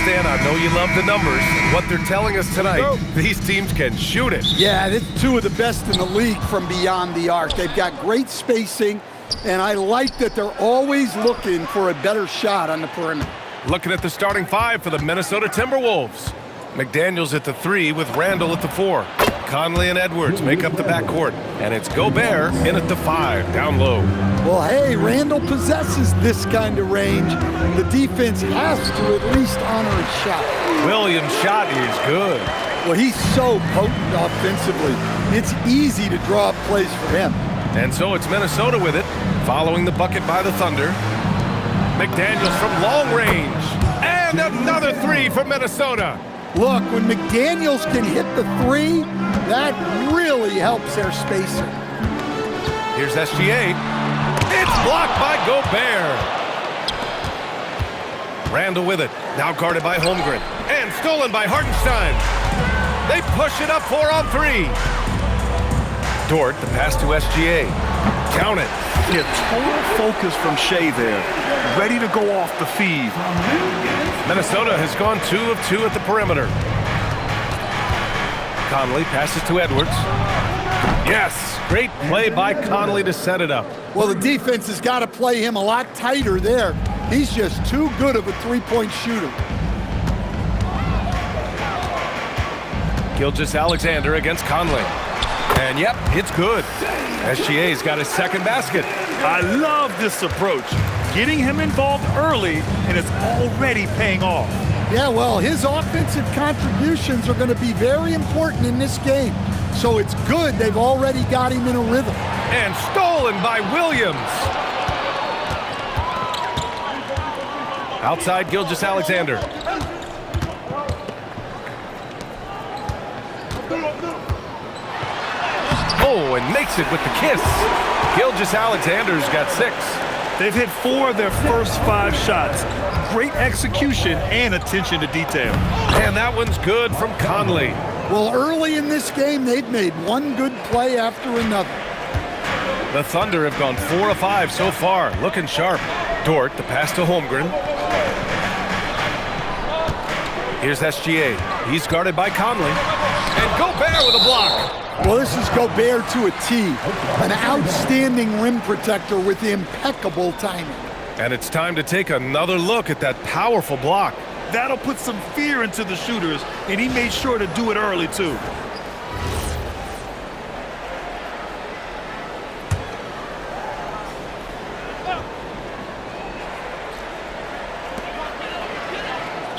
Stan, I know you love the numbers. What they're telling us tonight, these teams can shoot it. Yeah, it's two of the best in the league from beyond the arc. They've got great spacing, and I like that they're always looking for a better shot on the perimeter. Looking at the starting five for the Minnesota Timberwolves. McDaniels at the 3 with Randall at the 4. Conley and Edwards make up the backcourt. And it's Gobert in at the 5, down low. Well, hey, Randall possesses this kind of range. The defense has to at least honor his shot. Williams' shot is good. Well, he's so potent offensively. It's easy to draw up plays for him. And so it's Minnesota with it, following the bucket by the Thunder. McDaniels from long range. And another 3 for Minnesota. Look, when McDaniels can hit the 3, that really helps their spacing. Here's SGA. It's blocked by Gobert. Randall with it. Now guarded by Holmgren. And stolen by Hartenstein. They push it up 4 on 3. Dort, the pass to SGA. Count it. Yeah, total focus from Shea there. Ready to go off the feed. Minnesota has gone 2 of 2 at the perimeter. Conley passes to Edwards. Yes, great play by Conley to set it up. Well, the defense has got to play him a lot tighter there. He's just too good of a three-point shooter. Gilgeous-Alexander against Conley. And yep, it's good. SGA's got his second basket. I love this approach. Getting him involved early, and it's already paying off. Yeah, well, his offensive contributions are going to be very important in this game. So it's good they've already got him in a rhythm. And stolen by Williams. Outside Gilgeous-Alexander. Oh, and makes it with the kiss. Gilgeous-Alexander's got 6. They've hit 4 of their first 5 shots. Great execution and attention to detail. And that one's good from Conley. Well, early in this game, they've made one good play after another. The Thunder have gone 4 of 5 so far, looking sharp. Dort, the pass to Holmgren. Here's SGA. He's guarded by Conley. And Gobert with a block. Well, this is Gobert to a T. An outstanding rim protector with impeccable timing. And it's time to take another look at that powerful block. That'll put some fear into the shooters, and he made sure to do it early, too.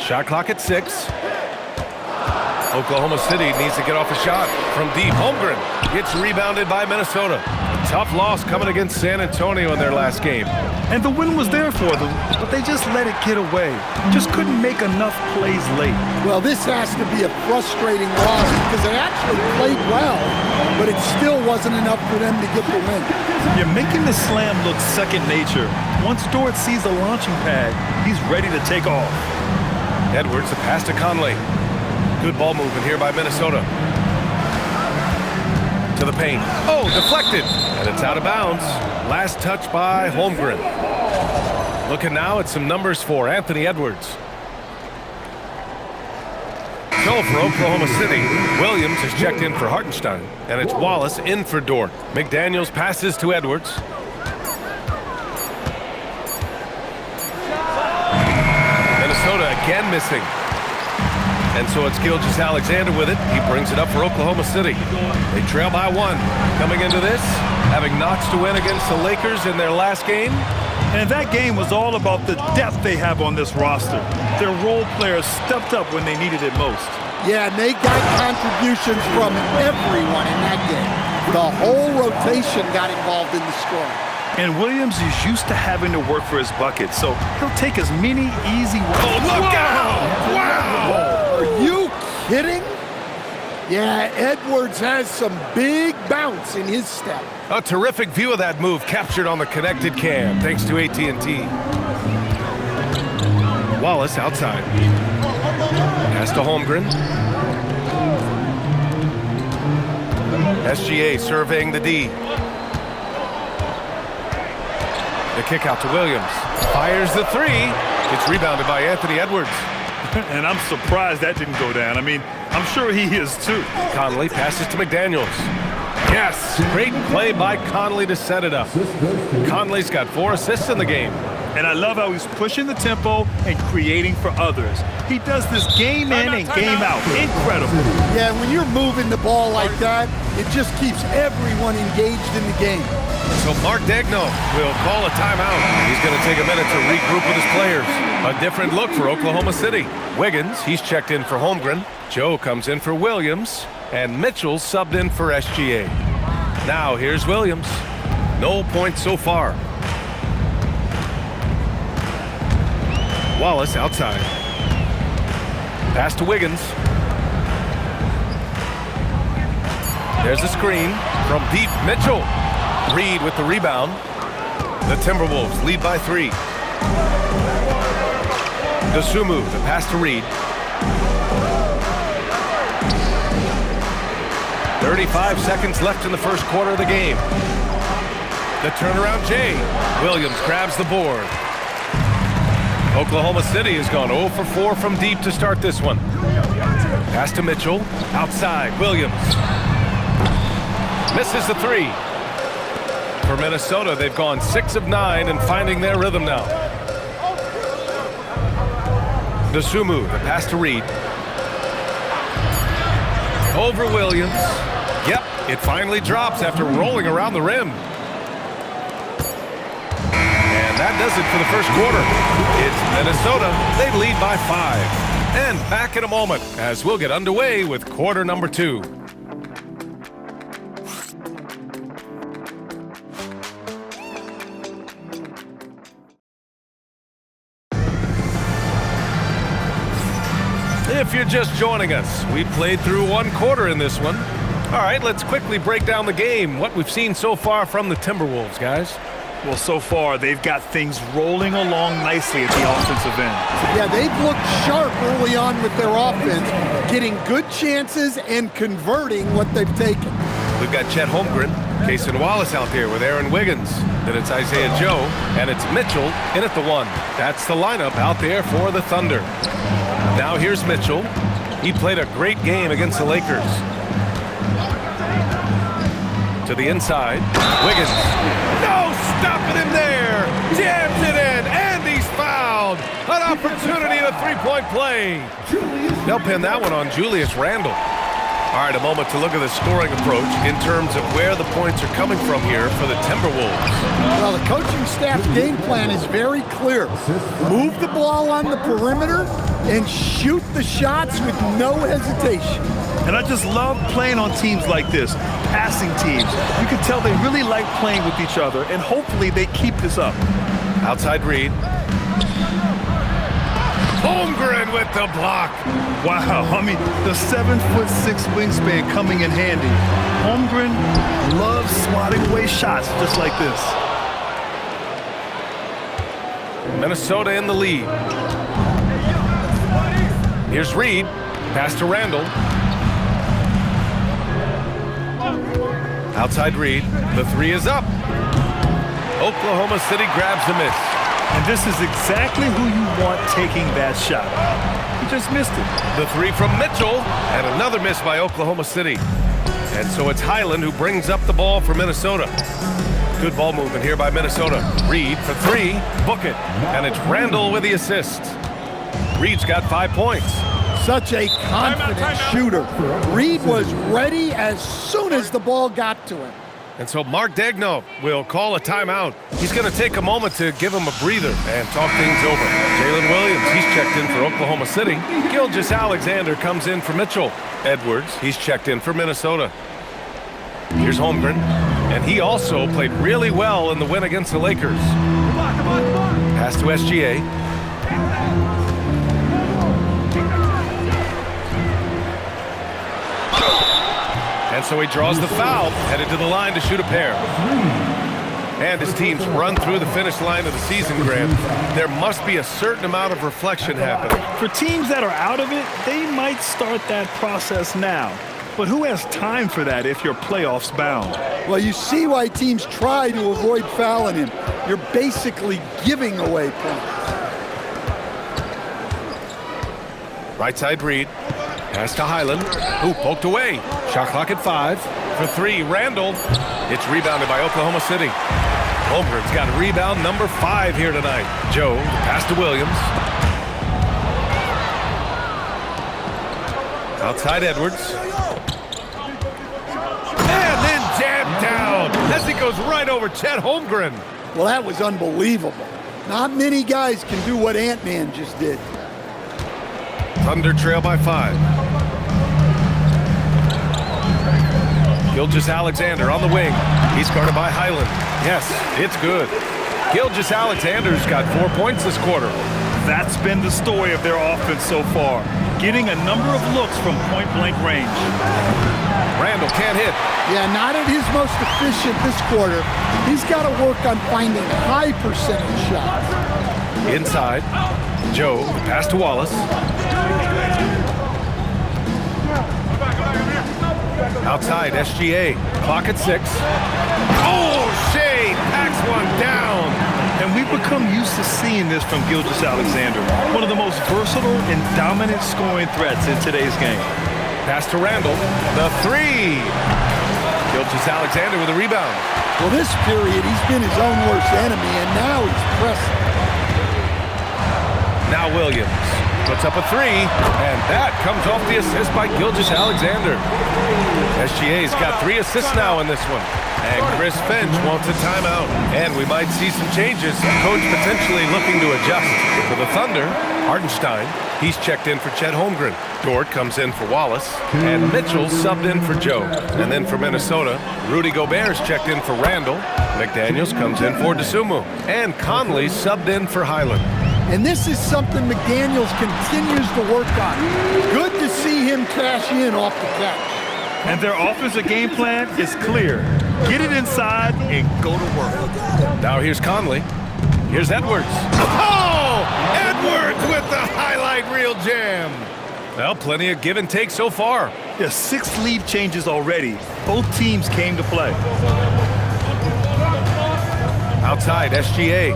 Shot clock at 6. Oklahoma City needs to get off a shot from deep. Holmgren gets rebounded by Minnesota. A tough loss coming against San Antonio in their last game. And the win was there for them, but they just let it get away. Just couldn't make enough plays late. Well, this has to be a frustrating loss because they actually played well, but it still wasn't enough for them to get the win. You're making the slam look second nature. Once Dort sees the launching pad, he's ready to take off. Edwards, the pass to Conley. Good ball movement here by Minnesota. To the paint. Oh, deflected. And it's out of bounds. Last touch by Holmgren. Looking now at some numbers for Anthony Edwards. So for Oklahoma City, Williams has checked in for Hartenstein. And it's Wallace in for Dort. McDaniels passes to Edwards. Minnesota again missing. And so it's Gilgeous-Alexander with it. He brings it up for Oklahoma City. They trail by 1. Coming into this, having notched to win against the Lakers in their last game. And that game was all about the depth they have on this roster. Their role players stepped up when they needed it most. Yeah, and they got contributions from everyone in that game. The whole rotation got involved in the scoring. And Williams is used to having to work for his bucket, so he'll take as many easy ones. Oh, look out! Wow! Are you kidding? Yeah, Edwards has some big bounce in his step. A terrific view of that move captured on the connected cam, thanks to AT&T. Wallace outside. Pass to Holmgren. SGA surveying the D. The kick out to Williams. Fires the 3. It's rebounded by Anthony Edwards. And I'm surprised that didn't go down. I mean, I'm sure he is too. Conley passes to McDaniels. Yes, great play by Conley to set it up. Conley's got 4 assists in the game. And I love how he's pushing the tempo and creating for others. He does this game in and game out. Incredible. Yeah, when you're moving the ball like that, it just keeps everyone engaged in the game. So Mark Daigneault will call a timeout. He's going to take a minute to regroup with his players. A different look for Oklahoma City. Wiggins, he's checked in for Holmgren. Joe comes in for Williams. And Mitchell subbed in for SGA. Now here's Williams. No points so far. Wallace outside. Pass to Wiggins. There's the screen from deep. Mitchell. Reed with the rebound. The Timberwolves lead by 3. Dosunmu, the pass to Reed. 35 seconds left in the first quarter of the game. The turnaround Jay. Williams grabs the board. Oklahoma City has gone 0 for 4 from deep to start this one. Pass to Mitchell. Outside, Williams. Misses the 3. For Minnesota, they've gone 6 of 9 and finding their rhythm now. Dosunmu, the pass to Reed. Over Williams. Yep, it finally drops after rolling around the rim. And that does it for the first quarter. It's Minnesota. They lead by 5. And back in a moment as we'll get underway with quarter number 2. If you're just joining us, we played through 1 quarter in this one. All right, let's quickly break down the game. What we've seen so far from the Timberwolves, guys. Well, so far, they've got things rolling along nicely at the offensive end. Yeah, they've looked sharp early on with their offense, getting good chances and converting what they've taken. We've got Chet Holmgren, Cason Wallace out there with Aaron Wiggins. Then it's Isaiah Joe, and it's Mitchell in at the 1. That's the lineup out there for the Thunder. Now here's Mitchell. He played a great game against the Lakers. To the inside, Wiggins. No, stopping him there. Jams it in, and he's fouled. An opportunity and a 3-point play. They'll pin that one on Julius Randle. All right, a moment to look at the scoring approach in terms of where the points are coming from here for the Timberwolves. Well, the coaching staff's game plan is very clear. Move the ball on the perimeter and shoot the shots with no hesitation. And I just love playing on teams like this, passing teams. You can tell they really like playing with each other, and hopefully they keep this up. Outside Reed. Holmgren with the block. Wow, I mean, the 7'6" wingspan coming in handy. Holmgren loves swatting away shots just like this. Minnesota in the lead. Here's Reed. Pass to Randle. Outside Reed. The 3 is up. Oklahoma City grabs the miss. And this is exactly who you want taking that shot. He just missed it. The 3 from Mitchell, and another miss by Oklahoma City. And so it's Highland who brings up the ball for Minnesota. Good ball movement here by Minnesota. Reed for 3, book it. And it's Randle with the assist. Reed's got 5 points. Such a confident shooter. Reed was ready as soon as the ball got to him. And so Mark Daigneault will call a timeout. He's going to take a moment to give him a breather and talk things over. Jalen Williams, he's checked in for Oklahoma City. Gilgeous-Alexander comes in for Mitchell. Edwards, he's checked in for Minnesota. Here's Holmgren, and he also played really well in the win against the Lakers. Pass to SGA. And so he draws the foul, headed to the line to shoot a pair. And his teams run through the finish line of the season, Grant. There must be a certain amount of reflection happening. For teams that are out of it, they might start that process now. But who has time for that if you're playoffs bound? Well, you see why teams try to avoid fouling him. You're basically giving away points. Right side Reed. Pass to Highland. Ooh, poked away. Shot clock at 5. For 3, Randall. It's rebounded by Oklahoma City. Holmgren's got rebound number 5 here tonight. Joe, pass to Williams. Outside Edwards. And then jammed down as he goes right over Chet Holmgren. Well, that was unbelievable. Not many guys can do what Ant-Man just did. Thunder trail by 5. Gilgeous-Alexander on the wing. He's guarded by Highland. Yes, it's good. Gilgeous-Alexander's got 4 points this quarter. That's been the story of their offense so far, getting a number of looks from point-blank range. Randall can't hit. Yeah, not at his most efficient this quarter. He's got to work on finding high percentage shots. Inside, Joe, pass to Wallace. Outside, SGA, clock at 6. Oh, Shea packs one down. And we've become used to seeing this from Gilgeous-Alexander, one of the most versatile and dominant scoring threats in today's game. Pass to Randall, the 3. Gilgeous-Alexander with a rebound. Well, this period, he's been his own worst enemy, and now he's pressing. Now Williams puts up a 3, and that comes off the assist by Gilgeous-Alexander. SGA's got 3 assists now in this one. And Chris Finch wants a timeout. And we might see some changes. Coach potentially looking to adjust. For the Thunder, Hartenstein, he's checked in for Chet Holmgren. Dort comes in for Wallace. And Mitchell subbed in for Joe. And then for Minnesota, Rudy Gobert's checked in for Randall. McDaniels comes in for Dosunmu. And Conley subbed in for Highland. And this is something McDaniels continues to work on. Good to see him cash in off the catch. And their offensive game plan is clear. Get it inside and go to work. Now here's Conley. Here's Edwards. Oh! Edwards with the highlight reel jam. Well, plenty of give and take so far. Yeah, 6 lead changes already. Both teams came to play. Outside, SGA.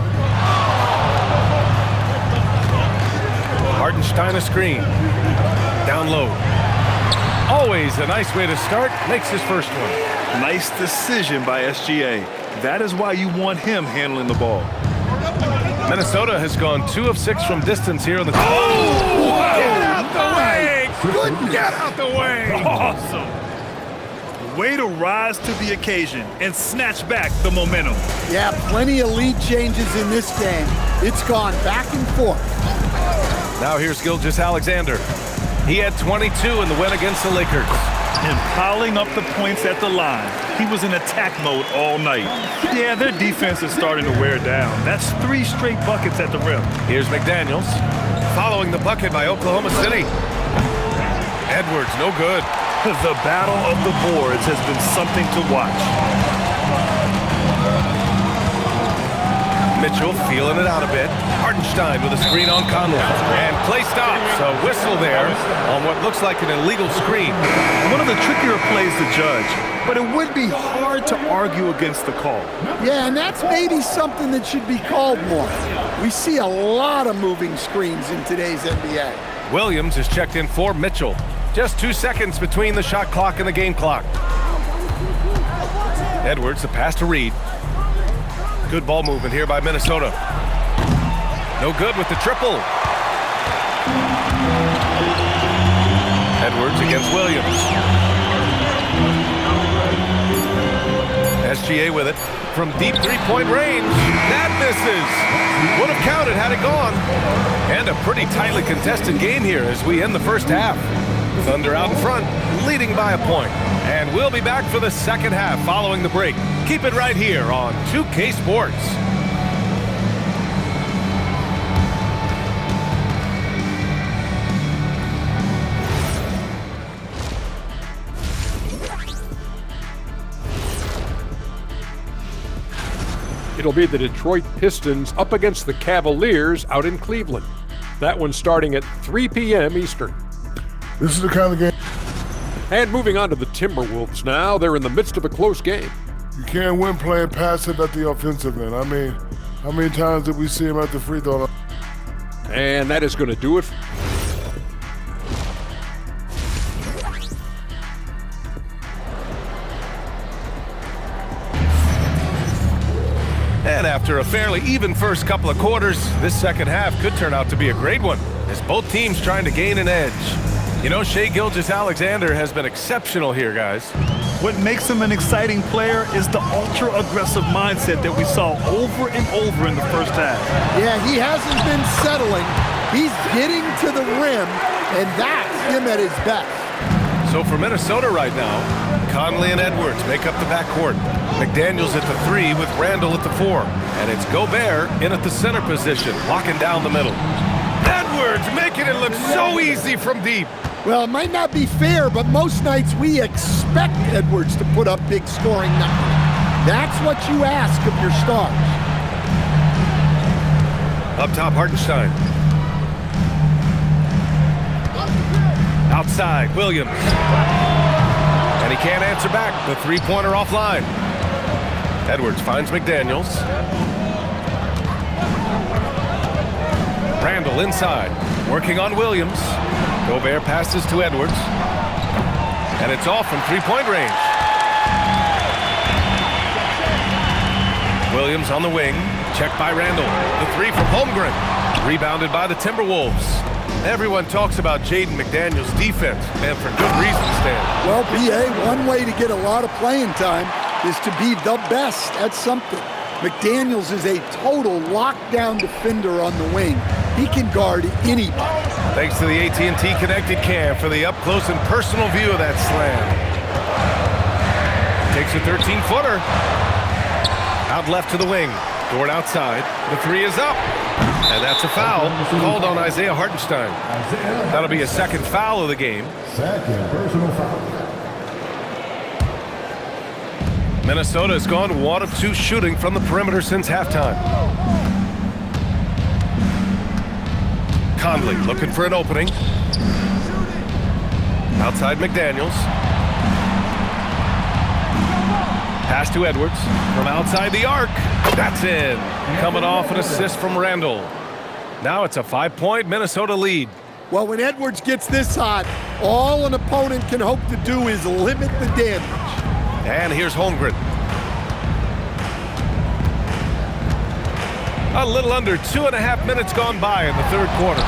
Hartenstein a screen. Down low. Always a nice way to start. Makes his first one. Nice decision by SGA. That is why you want him handling the ball. Minnesota has gone 2 of 6 from distance here in the... Oh! Get out the way! Good, get out the way! Awesome! Way to rise to the occasion and snatch back the momentum. Yeah, plenty of lead changes in this game. It's gone back and forth. Now here's Gilgeous-Alexander. He had 22 in the win against the Lakers. And piling up the points at the line. He was in attack mode all night. Yeah, their defense is starting to wear down. That's 3 straight buckets at the rim. Here's McDaniels, following the bucket by Oklahoma City. Edwards, no good. The battle of the boards has been something to watch. Mitchell feeling it out a bit. Hartenstein with a screen on Conley. And play stops. A whistle there on what looks like an illegal screen. One of the trickier plays to judge, but it would be hard to argue against the call. Yeah, and that's maybe something that should be called more. We see a lot of moving screens in today's NBA. Williams is checked in for Mitchell. Just 2 seconds between the shot clock and the game clock. Edwards, the pass to Reed. Good ball movement here by Minnesota. No good with the triple. Edwards against Williams. SGA with it from deep three-point range. That misses. Would have counted had it gone. And a pretty tightly contested game here as we end the first half. Thunder out in front, leading by a point. And we'll be back for the second half following the break. Keep it right here on 2K Sports. It'll be the Detroit Pistons up against the Cavaliers out in Cleveland. That one starting at 3 p.m. Eastern. This is the kind of game. And moving on to the Timberwolves now. They're in the midst of a close game. You can't win playing passive at the offensive end. I mean, how many times did we see him at the free throw? And that is going to do it And after a fairly even first couple of quarters, this second half could turn out to be a great one, as both teams trying to gain an edge. You know, Shai Gilgeous-Alexander has been exceptional here, guys. What makes him an exciting player is the ultra-aggressive mindset that we saw over and over in the first half. Yeah, he hasn't been settling. He's getting to the rim, and that's him at his best. So for Minnesota right now, Conley and Edwards make up the backcourt. McDaniels at the 3 with Randall at the 4. And it's Gobert in at the center position, locking down the middle. Edwards making it look so easy from deep. Well, it might not be fair, but most nights we expect Edwards to put up big scoring numbers. That's what you ask of your stars. Up top, Hartenstein. Outside, Williams. And he can't answer back. The three-pointer offline. Edwards finds McDaniels. Randall inside, working on Williams. Gobert passes to Edwards. And it's off from three-point range. Williams on the wing, checked by Randall. The 3 from Holmgren, rebounded by the Timberwolves. Everyone talks about Jaden McDaniels' defense, and for good reason, Stan. Well, BA, one way to get a lot of playing time is to be the best at something. McDaniels is a total lockdown defender on the wing. He can guard anybody. Thanks to the AT&T Connected Cam for the up-close and personal view of that slam. Takes a 13-footer. Out left to the wing. Dort outside. The 3 is up. And that's a foul called on Isaiah Hartenstein. That'll be a second foul of the game. Second personal foul. Minnesota has gone 1 of 2 shooting from the perimeter since halftime. Conley looking for an opening. Outside McDaniels. Pass to Edwards from outside the arc. That's in. Coming off an assist from Randall. Now it's a 5-point Minnesota lead. Well, when Edwards gets this hot, all an opponent can hope to do is limit the damage. And here's Holmgren. A little under 2.5 minutes gone by in the third quarter.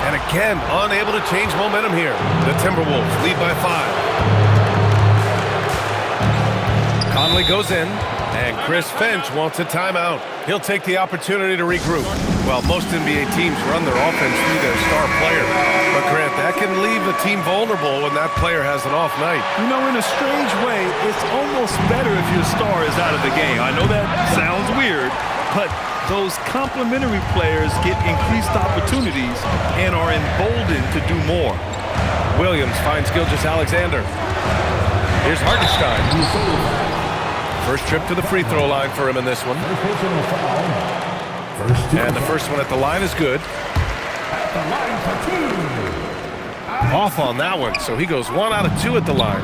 And again, unable to change momentum here. The Timberwolves lead by 5. Conley goes in, and Chris Finch wants a timeout. He'll take the opportunity to regroup. Well, most NBA teams run their offense through their star player. But Grant, that can leave the team vulnerable when that player has an off night. You know, in a strange way, it's almost better if your star is out of the game. I know that sounds weird, but those complementary players get increased opportunities and are emboldened to do more. Williams finds Gilgeous-Alexander. Here's Hartenstein. First trip to the free throw line for him in this one. And the first one at the line is good. Off on that one, so he goes 1 out of 2 at the line.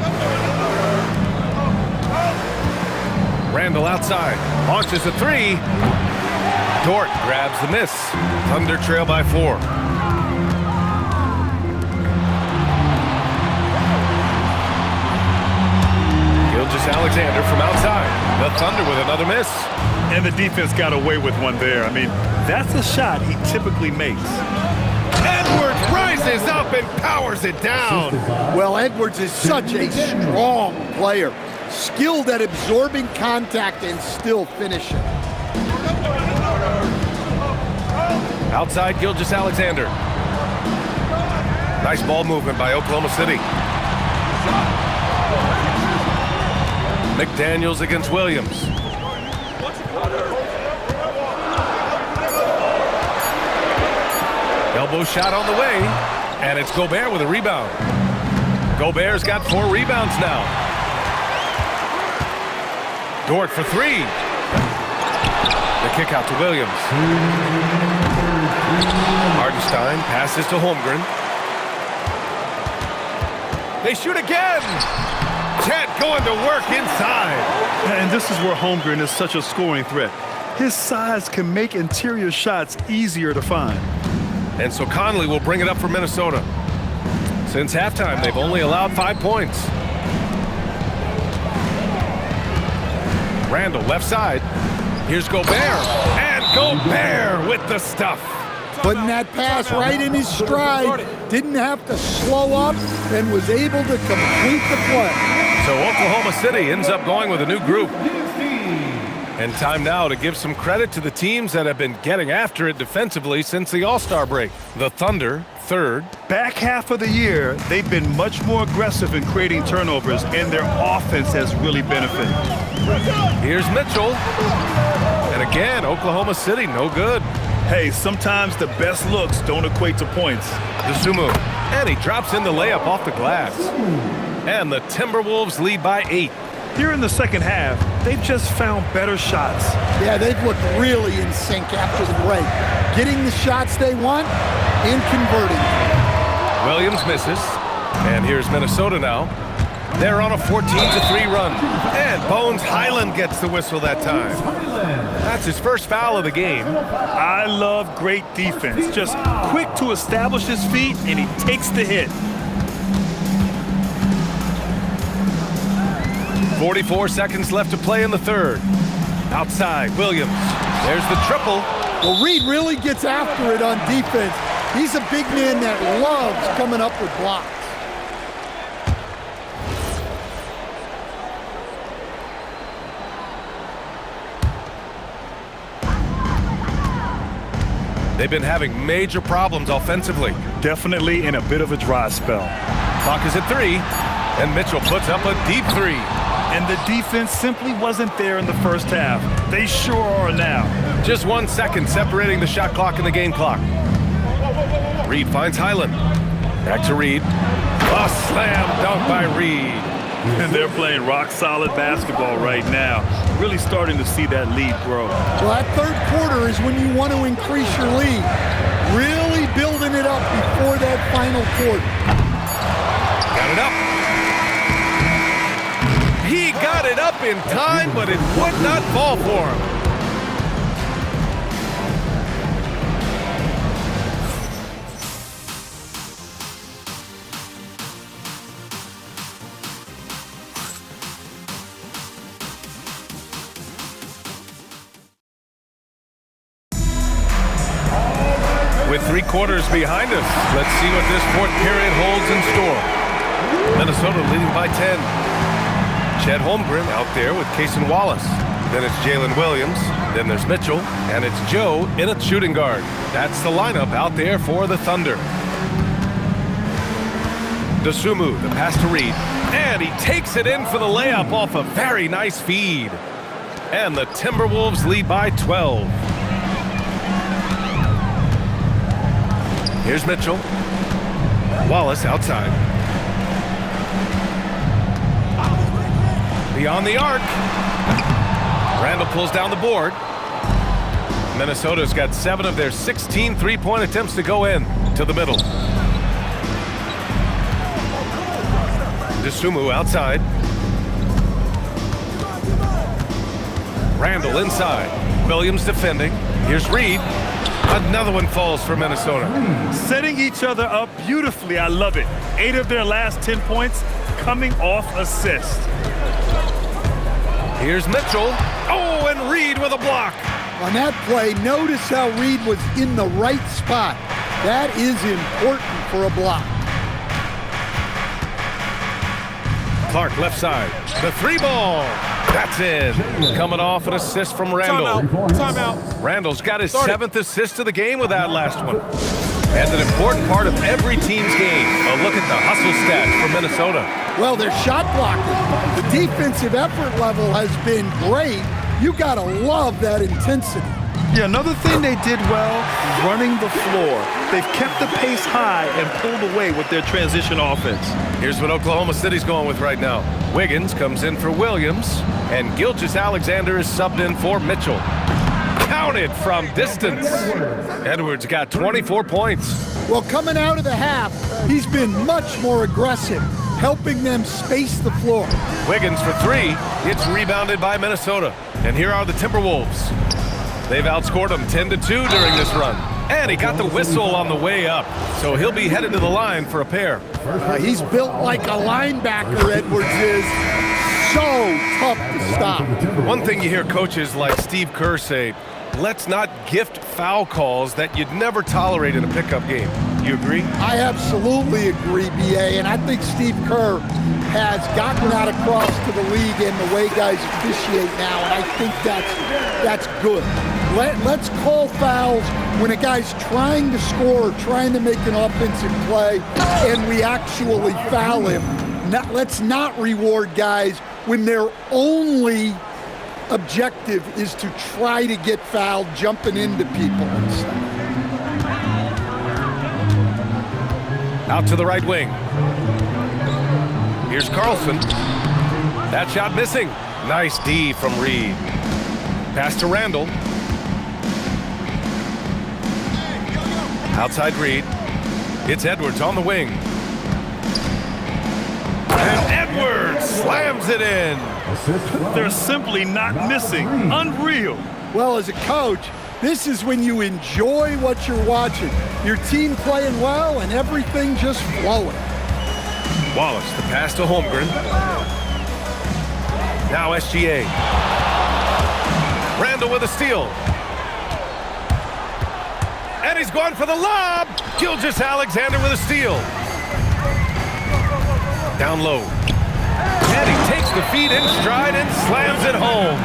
Randall outside, launches a 3. Dort grabs the miss. Thunder trail by 4. Gilgeous-Alexander from outside. The Thunder with another miss. And the defense got away with one there. I mean, that's a shot he typically makes. Edwards rises up and powers it down. Well, Edwards is such a strong player. Skilled at absorbing contact and still finishing. Outside Gilgeous-Alexander. Nice ball movement by Oklahoma City. McDaniels against Williams. Elbow shot on the way, and it's Gobert with a rebound. Gobert's got 4 rebounds now. Dort for 3. The kick out to Williams. Hartenstein passes to Holmgren. They shoot again. Chet going to work inside. And this is where Holmgren is such a scoring threat. His size can make interior shots easier to find. And so Conley will bring it up for Minnesota. Since halftime, they've only allowed 5 points. Randall left side. Here's Gobert, and Gobert with the stuff. Putting that pass right in his stride. Didn't have to slow up and was able to complete the play. So Oklahoma City ends up going with a new group. And time now to give some credit to the teams that have been getting after it defensively since the All-Star break. The Thunder, third. Back half of the year, they've been much more aggressive in creating turnovers, and their offense has really benefited. Here's Mitchell. And again, Oklahoma City, no good. Hey, sometimes the best looks don't equate to points. Dosunmu, and he drops in the layup off the glass. And the Timberwolves lead by 8. Here in the second half, they've just found better shots. Yeah, they've looked really in sync after the break. Getting the shots they want and converting. Williams misses. And here's Minnesota now. They're on a 14-3 run. And Bones Highland gets the whistle that time. That's his first foul of the game. I love great defense. Just quick to establish his feet, and he takes the hit. 44 seconds left to play in the third. Outside, Williams. There's the triple. Well, Reed really gets after it on defense. He's a big man that loves coming up with blocks. They've been having major problems offensively. Definitely in a bit of a dry spell. Clock is at 3, and Mitchell puts up a deep 3. And the defense simply wasn't there in the first half. They sure are now. Just 1 second separating the shot clock and the game clock. Reed finds Highland. Back to Reed. A slam dunk by Reed. And they're playing rock-solid basketball right now. Really starting to see that lead grow. Well, that third quarter is when you want to increase your lead. Really building it up before that final quarter. Got it up. He got it up in time, but it would not fall for him. With 3 quarters behind us, let's see what this fourth period holds in store. Minnesota leading by 10. Chet Holmgren out there with Cason Wallace. Then it's Jalen Williams. Then there's Mitchell. And it's Joe in at shooting guard. That's the lineup out there for the Thunder. Dosunmu, the pass to Reed. And he takes it in for the layup off a very nice feed. And the Timberwolves lead by 12. Here's Mitchell. Wallace outside. Beyond the arc. Randall pulls down the board. Minnesota's got 7 of their 16 three-point attempts to go in to the middle. Dosunmu outside. Randall inside. Williams defending. Here's Reed. Another one falls for Minnesota. Setting each other up beautifully. I love it. 8 of their last 10 points coming off assist. Here's Mitchell. Oh, and Reed with a block. On that play, notice how Reed was in the right spot. That is important for a block. Clark left side. The 3-ball. That's in. Coming off an assist from Randall. Timeout. Randall's got his 7th assist of the game with that last one. And an important part of every team's game. A look at the hustle stats for Minnesota. Well, their shot blocking. The defensive effort level has been great. You gotta love that intensity. Yeah, another thing they did well, running the floor. They've kept the pace high and pulled away with their transition offense. Here's what Oklahoma City's going with right now. Wiggins comes in for Williams, and Gilgeous-Alexander is subbed in for Mitchell. Counted from distance. Edwards got 24 points. Well, coming out of the half, he's been much more aggressive, helping them space the floor. Wiggins for 3. It's rebounded by Minnesota. And here are the Timberwolves. They've outscored them 10-2 during this run. And he got the whistle on the way up. So he'll be headed to the line for a pair. He's built like a linebacker, Edwards is. So tough to stop. job. One thing you hear coaches like Steve Kerr say, let's not gift foul calls that you'd never tolerate in a pickup game. You agree? I absolutely agree, B.A., and I think Steve Kerr has gotten that across to the league and the way guys officiate now, and I think that's good. Let's call fouls when a guy's trying to score or trying to make an offensive play and we actually foul him. Let's not reward guys when their only objective is to try to get fouled, jumping into people and stuff. Out to the right wing. Here's Carlson. That shot missing. Nice D from Reed. Pass to Randall. Outside Reed. It's Edwards on the wing. And Edwards slams it in. They're simply not missing. Unreal. Well, as a coach, this is when you enjoy what you're watching. Your team playing well and everything just flowing. Wallace, the pass to Holmgren. Now SGA. Randall with a steal. And he's going for the lob. Gilgeous-Alexander with a steal. Down low. And he takes the feed in stride and slams it home.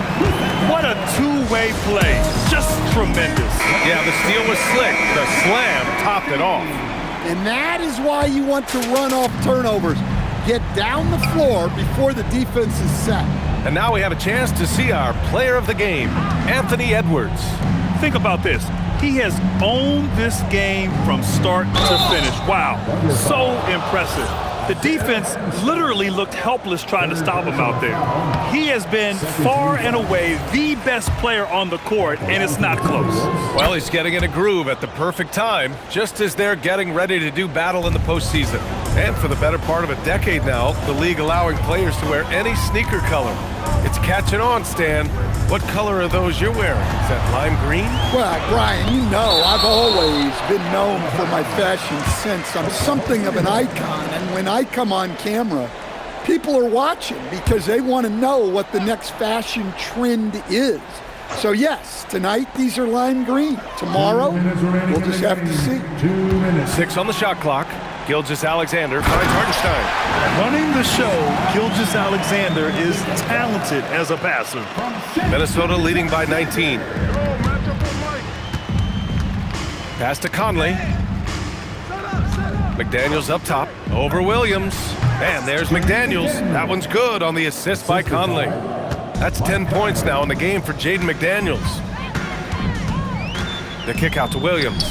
What a two-way play. Just tremendous. Yeah, the steal was slick. The slam topped it off. And that is why you want to run off turnovers. Get down the floor before the defense is set. And now we have a chance to see our player of the game, Anthony Edwards. Think about this. He has owned this game from start to finish. Wow, so impressive. The defense literally looked helpless trying to stop him out there. He has been far and away the best player on the court, and it's not close. Well, he's getting in a groove at the perfect time, just as they're getting ready to do battle in the postseason. And for the better part of a decade now, the league allowing players to wear any sneaker color. It's catching on, Stan. What color are those you're wearing? Is that lime green? Well, Brian, you know I've always been known for my fashion sense. I'm something of an icon, and when I come on camera, people are watching because they want to know what the next fashion trend is. So yes, tonight these are lime green. Tomorrow, we'll just have to see. 2 minutes. 6 on the shot clock. Gilgeous-Alexander finds Hartenstein. Running the show, Gilgeous-Alexander is talented as a passer. Minnesota leading by 19. Pass to Conley. McDaniels up top. Over Williams. And there's McDaniels. That one's good on the assist by Conley. That's 10 points now in the game for Jaden McDaniels. The kick out to Williams.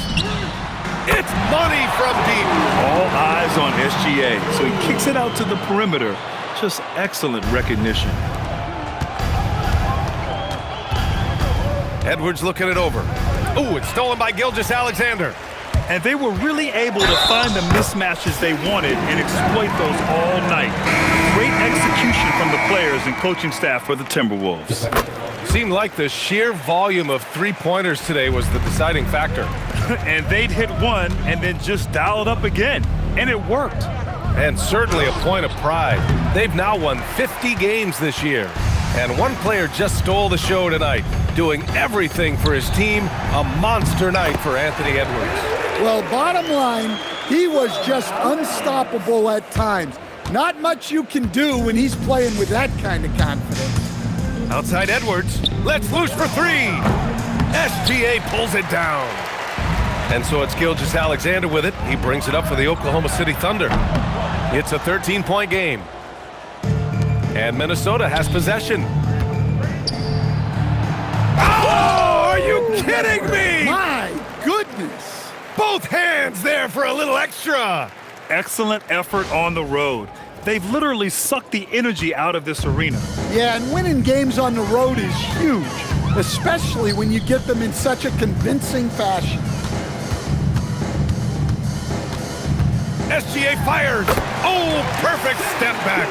It's money from deep. All eyes on SGA, so he kicks it out to the perimeter. Just excellent recognition. Edwards looking it over. Ooh, it's stolen by Gilgeous-Alexander. And they were really able to find the mismatches they wanted and exploit those all night. Great execution from the players and coaching staff for the Timberwolves. Seemed like the sheer volume of three-pointers today was the deciding factor. And they'd hit one and then just dial it up again. And it worked. And certainly a point of pride. They've now won 50 games this year. And one player just stole the show tonight, doing everything for his team. A monster night for Anthony Edwards. Well, bottom line, he was just unstoppable at times. Not much you can do when he's playing with that kind of confidence. Outside Edwards, lets loose for three. SGA pulls it down. And so it's Gilgeous-Alexander with it. He brings it up for the Oklahoma City Thunder. It's a 13-point game. And Minnesota has possession. Oh, are you kidding me? My goodness. Both hands there for a little extra. Excellent effort on the road. They've literally sucked the energy out of this arena. Yeah, and winning games on the road is huge, especially when you get them in such a convincing fashion. SGA fires. Oh, perfect step back.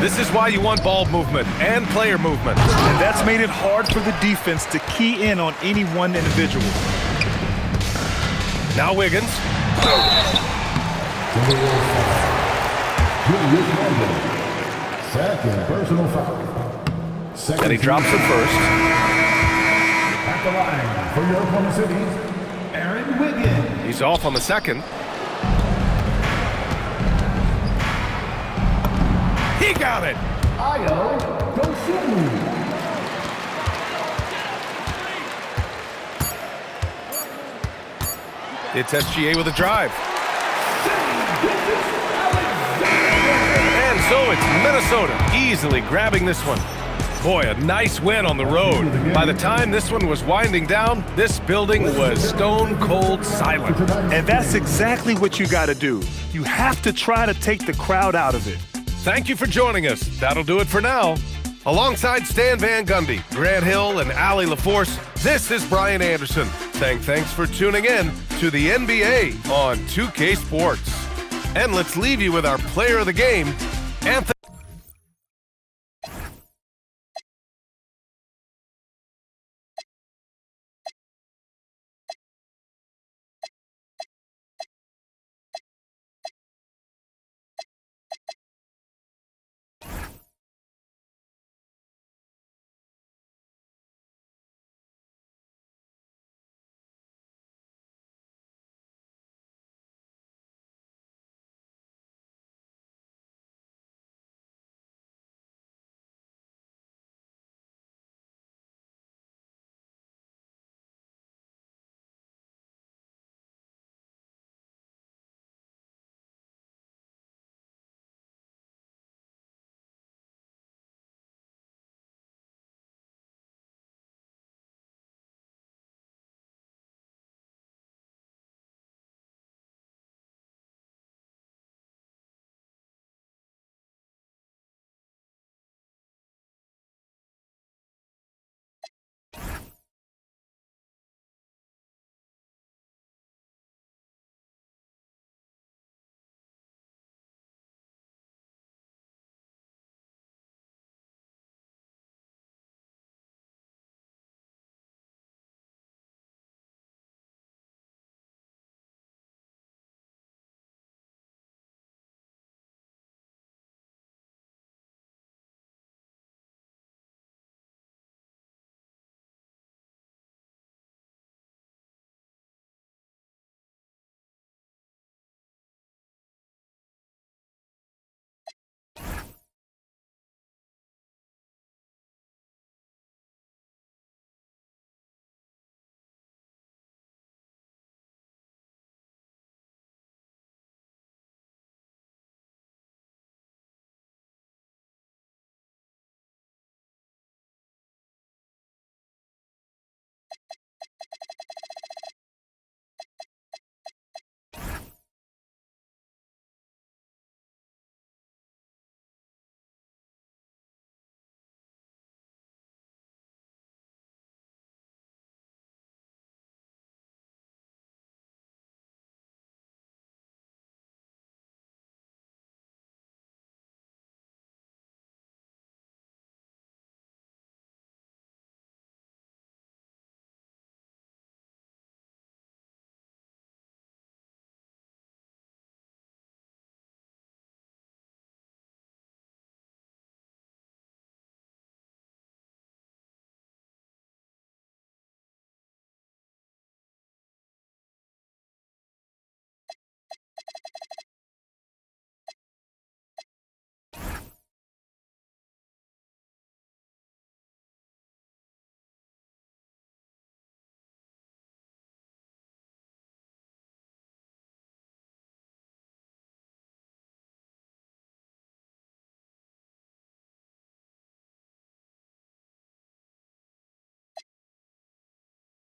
This is why you want ball movement and player movement. And that's made it hard for the defense to key in on any one individual. Now Wiggins. Second personal foul. And he drops it first. At the line for your Oklahoma City, Aaron Wiggins. He's off on the second. He got it. Ayo Dosunmu. It's SGA with a drive. And so it's Minnesota easily grabbing this one. Boy, a nice win on the road. By the time this one was winding down, this building was stone cold silent. And that's exactly what you got to do. You have to try to take the crowd out of it. Thank you for joining us. That'll do it for now. Alongside Stan Van Gundy, Grant Hill, and Allie LaForce, this is Brian Anderson saying thanks for tuning in to the NBA on 2K Sports. And let's leave you with our player of the game, Anthony